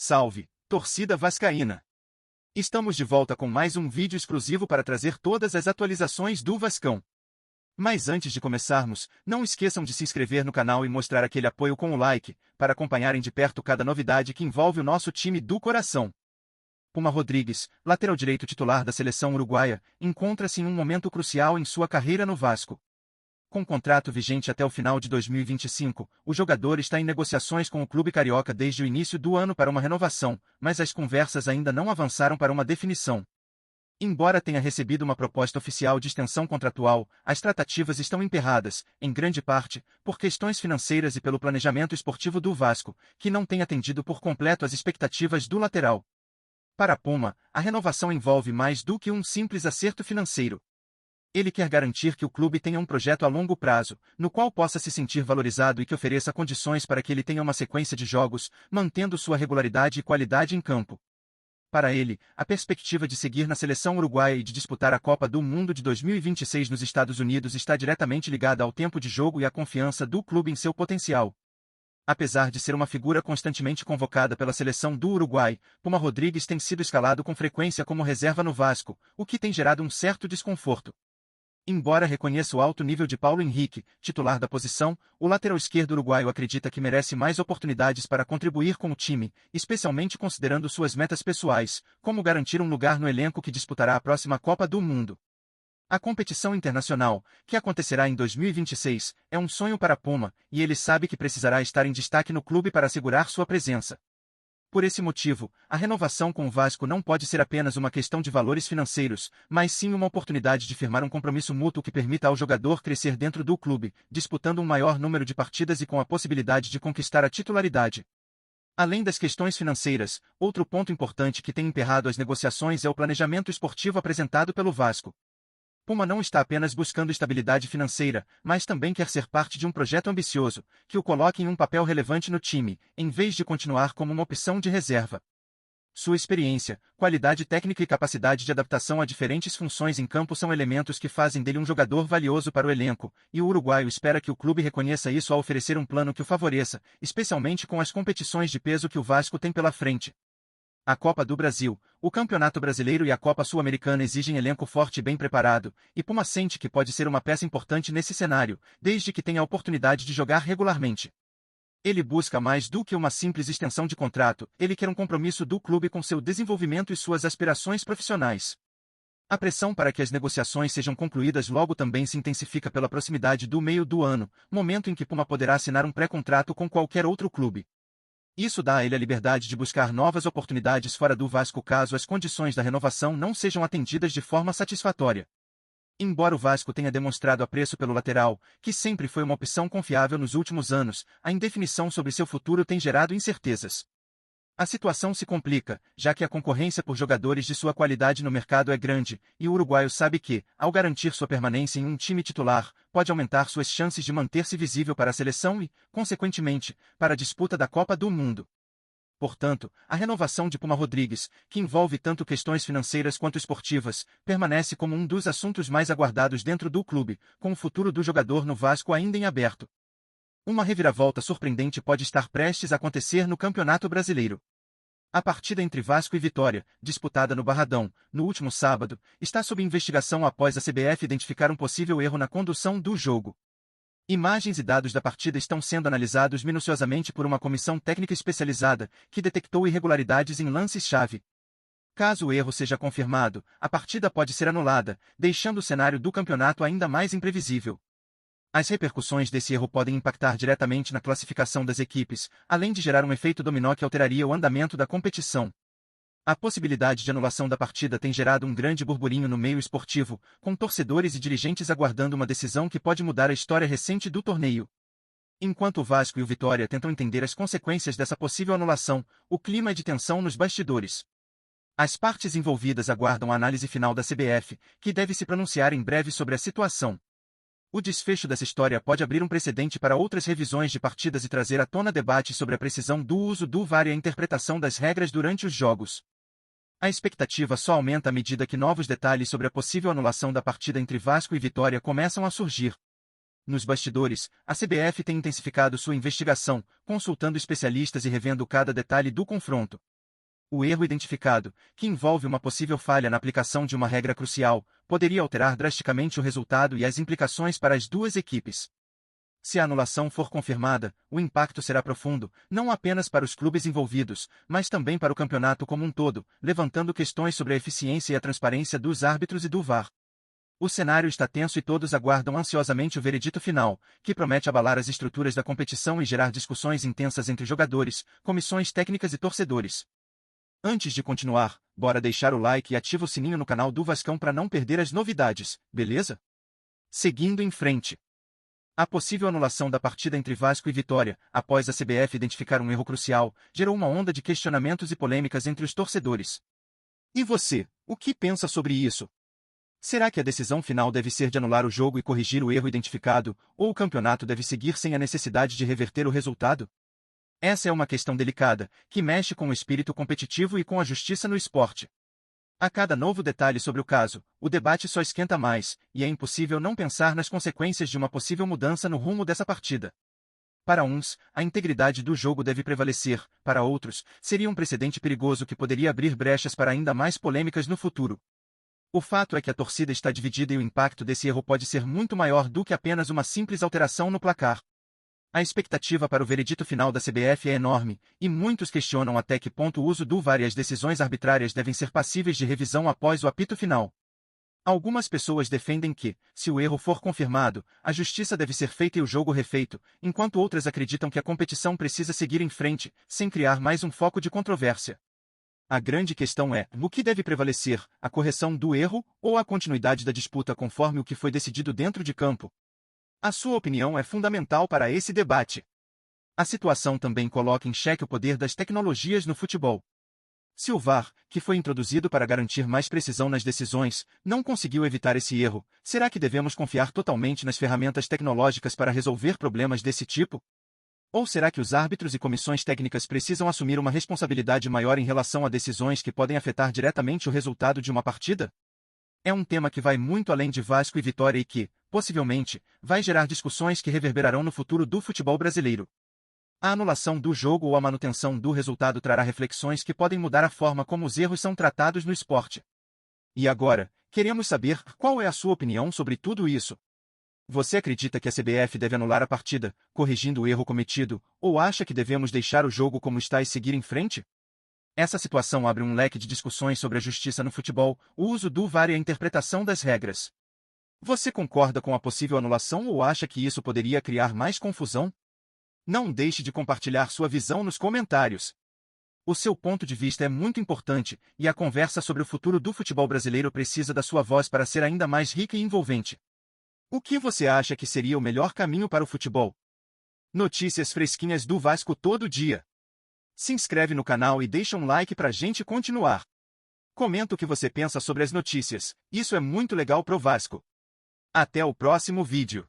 Salve, torcida vascaína! Estamos de volta com mais um vídeo exclusivo para trazer todas as atualizações do Vascão. Mas antes de começarmos, não esqueçam de se inscrever no canal e mostrar aquele apoio com o like, para acompanharem de perto cada novidade que envolve o nosso time do coração. Puma Rodrigues, lateral direito titular da seleção uruguaia, encontra-se em um momento crucial em sua carreira no Vasco. Com contrato vigente até o final de 2025, o jogador está em negociações com o clube carioca desde o início do ano para uma renovação, mas as conversas ainda não avançaram para uma definição. Embora tenha recebido uma proposta oficial de extensão contratual, as tratativas estão emperradas, em grande parte, por questões financeiras e pelo planejamento esportivo do Vasco, que não tem atendido por completo às expectativas do lateral. Para Puma, a renovação envolve mais do que um simples acerto financeiro. Ele quer garantir que o clube tenha um projeto a longo prazo, no qual possa se sentir valorizado e que ofereça condições para que ele tenha uma sequência de jogos, mantendo sua regularidade e qualidade em campo. Para ele, a perspectiva de seguir na seleção uruguaia e de disputar a Copa do Mundo de 2026 nos Estados Unidos está diretamente ligada ao tempo de jogo e à confiança do clube em seu potencial. Apesar de ser uma figura constantemente convocada pela seleção do Uruguai, Puma Rodrigues tem sido escalado com frequência como reserva no Vasco, o que tem gerado um certo desconforto. Embora reconheça o alto nível de Paulo Henrique, titular da posição, o lateral esquerdo uruguaio acredita que merece mais oportunidades para contribuir com o time, especialmente considerando suas metas pessoais, como garantir um lugar no elenco que disputará a próxima Copa do Mundo. A competição internacional, que acontecerá em 2026, é um sonho para Puma, e ele sabe que precisará estar em destaque no clube para assegurar sua presença. Por esse motivo, a renovação com o Vasco não pode ser apenas uma questão de valores financeiros, mas sim uma oportunidade de firmar um compromisso mútuo que permita ao jogador crescer dentro do clube, disputando um maior número de partidas e com a possibilidade de conquistar a titularidade. Além das questões financeiras, outro ponto importante que tem emperrado as negociações é o planejamento esportivo apresentado pelo Vasco. Puma não está apenas buscando estabilidade financeira, mas também quer ser parte de um projeto ambicioso, que o coloque em um papel relevante no time, em vez de continuar como uma opção de reserva. Sua experiência, qualidade técnica e capacidade de adaptação a diferentes funções em campo são elementos que fazem dele um jogador valioso para o elenco, e o uruguaio espera que o clube reconheça isso ao oferecer um plano que o favoreça, especialmente com as competições de peso que o Vasco tem pela frente. A Copa do Brasil, o Campeonato Brasileiro e a Copa Sul-Americana exigem elenco forte e bem preparado, e Puma sente que pode ser uma peça importante nesse cenário, desde que tenha a oportunidade de jogar regularmente. Ele busca mais do que uma simples extensão de contrato, ele quer um compromisso do clube com seu desenvolvimento e suas aspirações profissionais. A pressão para que as negociações sejam concluídas logo também se intensifica pela proximidade do meio do ano, momento em que Puma poderá assinar um pré-contrato com qualquer outro clube. Isso dá a ele a liberdade de buscar novas oportunidades fora do Vasco caso as condições da renovação não sejam atendidas de forma satisfatória. Embora o Vasco tenha demonstrado apreço pelo lateral, que sempre foi uma opção confiável nos últimos anos, a indefinição sobre seu futuro tem gerado incertezas. A situação se complica, já que a concorrência por jogadores de sua qualidade no mercado é grande, e o uruguaio sabe que, ao garantir sua permanência em um time titular, pode aumentar suas chances de manter-se visível para a seleção e, consequentemente, para a disputa da Copa do Mundo. Portanto, a renovação de Puma Rodrigues, que envolve tanto questões financeiras quanto esportivas, permanece como um dos assuntos mais aguardados dentro do clube, com o futuro do jogador no Vasco ainda em aberto. Uma reviravolta surpreendente pode estar prestes a acontecer no Campeonato Brasileiro. A partida entre Vasco e Vitória, disputada no Barradão, no último sábado, está sob investigação após a CBF identificar um possível erro na condução do jogo. Imagens e dados da partida estão sendo analisados minuciosamente por uma comissão técnica especializada, que detectou irregularidades em lances-chave. Caso o erro seja confirmado, a partida pode ser anulada, deixando o cenário do campeonato ainda mais imprevisível. As repercussões desse erro podem impactar diretamente na classificação das equipes, além de gerar um efeito dominó que alteraria o andamento da competição. A possibilidade de anulação da partida tem gerado um grande burburinho no meio esportivo, com torcedores e dirigentes aguardando uma decisão que pode mudar a história recente do torneio. Enquanto o Vasco e o Vitória tentam entender as consequências dessa possível anulação, o clima é de tensão nos bastidores. As partes envolvidas aguardam a análise final da CBF, que deve se pronunciar em breve sobre a situação. O desfecho dessa história pode abrir um precedente para outras revisões de partidas e trazer à tona debates sobre a precisão do uso do VAR e a interpretação das regras durante os jogos. A expectativa só aumenta à medida que novos detalhes sobre a possível anulação da partida entre Vasco e Vitória começam a surgir. Nos bastidores, a CBF tem intensificado sua investigação, consultando especialistas e revendo cada detalhe do confronto. O erro identificado, que envolve uma possível falha na aplicação de uma regra crucial, poderia alterar drasticamente o resultado e as implicações para as duas equipes. Se a anulação for confirmada, o impacto será profundo, não apenas para os clubes envolvidos, mas também para o campeonato como um todo, levantando questões sobre a eficiência e a transparência dos árbitros e do VAR. O cenário está tenso e todos aguardam ansiosamente o veredito final, que promete abalar as estruturas da competição e gerar discussões intensas entre jogadores, comissões técnicas e torcedores. Antes de continuar, bora deixar o like e ativa o sininho no canal do Vascão para não perder as novidades, beleza? Seguindo em frente. A possível anulação da partida entre Vasco e Vitória, após a CBF identificar um erro crucial, gerou uma onda de questionamentos e polêmicas entre os torcedores. E você, o que pensa sobre isso? Será que a decisão final deve ser de anular o jogo e corrigir o erro identificado, ou o campeonato deve seguir sem a necessidade de reverter o resultado? Essa é uma questão delicada, que mexe com o espírito competitivo e com a justiça no esporte. A cada novo detalhe sobre o caso, o debate só esquenta mais, e é impossível não pensar nas consequências de uma possível mudança no rumo dessa partida. Para uns, a integridade do jogo deve prevalecer, para outros, seria um precedente perigoso que poderia abrir brechas para ainda mais polêmicas no futuro. O fato é que a torcida está dividida e o impacto desse erro pode ser muito maior do que apenas uma simples alteração no placar. A expectativa para o veredito final da CBF é enorme, e muitos questionam até que ponto o uso do VAR e as decisões arbitrárias devem ser passíveis de revisão após o apito final. Algumas pessoas defendem que, se o erro for confirmado, a justiça deve ser feita e o jogo refeito, enquanto outras acreditam que a competição precisa seguir em frente, sem criar mais um foco de controvérsia. A grande questão é, o que deve prevalecer, a correção do erro ou a continuidade da disputa conforme o que foi decidido dentro de campo? A sua opinião é fundamental para esse debate. A situação também coloca em xeque o poder das tecnologias no futebol. Se o VAR, que foi introduzido para garantir mais precisão nas decisões, não conseguiu evitar esse erro, será que devemos confiar totalmente nas ferramentas tecnológicas para resolver problemas desse tipo? Ou será que os árbitros e comissões técnicas precisam assumir uma responsabilidade maior em relação a decisões que podem afetar diretamente o resultado de uma partida? É um tema que vai muito além de Vasco e Vitória e que, possivelmente, vai gerar discussões que reverberarão no futuro do futebol brasileiro. A anulação do jogo ou a manutenção do resultado trará reflexões que podem mudar a forma como os erros são tratados no esporte. E agora, queremos saber qual é a sua opinião sobre tudo isso. Você acredita que a CBF deve anular a partida, corrigindo o erro cometido, ou acha que devemos deixar o jogo como está e seguir em frente? Essa situação abre um leque de discussões sobre a justiça no futebol, o uso do VAR e a interpretação das regras. Você concorda com a possível anulação ou acha que isso poderia criar mais confusão? Não deixe de compartilhar sua visão nos comentários. O seu ponto de vista é muito importante, e a conversa sobre o futuro do futebol brasileiro precisa da sua voz para ser ainda mais rica e envolvente. O que você acha que seria o melhor caminho para o futebol? Notícias fresquinhas do Vasco todo dia. Se inscreve no canal e deixa um like pra gente continuar. Comenta o que você pensa sobre as notícias, isso é muito legal pro Vasco. Até o próximo vídeo.